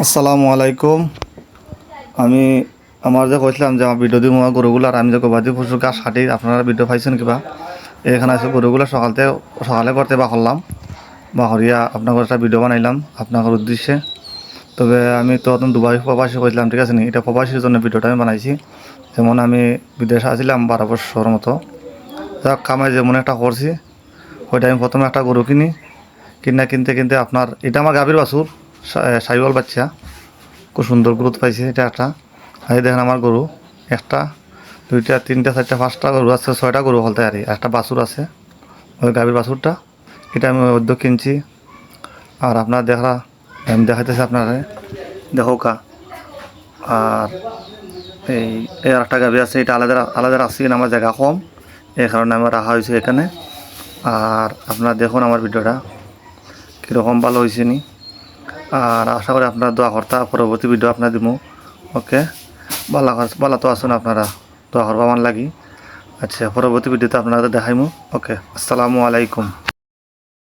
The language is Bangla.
আসসালামু আলাইকুম। আমি আমার যে কইছিলাম যে আমার ভিডিও দিব গরুগুলার আমি যে গবাদি পশুর গাছ হাঁটি আপনারা ভিডিও পাইছেন কিবা এখানে আছে গরুগুলা সকালে করতে বা করলাম বা হরিয়া আপনার একটা ভিডিও বানাইলাম আপনার উদ্দেশ্যে। তবে আমি তো তখন দুবাই প্রবাসী কইছিলাম, ঠিক আছে নি, এটা প্রবাসীর জন্য ভিডিওটা আমি বানাইছি। যেমন আমি বিদেশে আসছিলাম 12 বছর মতো, যাক কামাই যেমন একটা করছি ওইটা আমি প্রথমে একটা গরু কিনতে কিনতে আপনার এটা আমার গাভীর বাছুর, সাইওয়াল বাচ্চা, খুব সুন্দর গ্রোথ পাইছে। এটা একটা এই দেখেন আমার গরু, একটা দুইটা তিনটা চারটা পাঁচটা গরু আছে, ছয়টা গরু হলতে আর একটা বাছুর আছে, ওই গাভীর বাছুরটা এটা আমি উদ্যোগ কিনছি। আর আপনার আমি দেখাইতেছি আপনারা দেখো কা। আর এই এই আর একটা গাভী আছে, এটা আলাদা আলাদা রাখছি, আমার জায়গা কম এই কারণে আমার রাখা হয়েছে এখানে। আর আপনারা দেখুন আমার ভিডিওটা কীরকম ভালো হয়েছে নি। আর আশা করি আপনারা দোয়া করতা পরবর্তী ভিডিও আপনার দিব। ওকে, ভালো তো আসুন আপনারা, দোয়া করবা আমার লাগি। আচ্ছা, পরবর্তী ভিডিওতে আপনারা দেখাইমু। ওকে, আসসালামু আলাইকুম।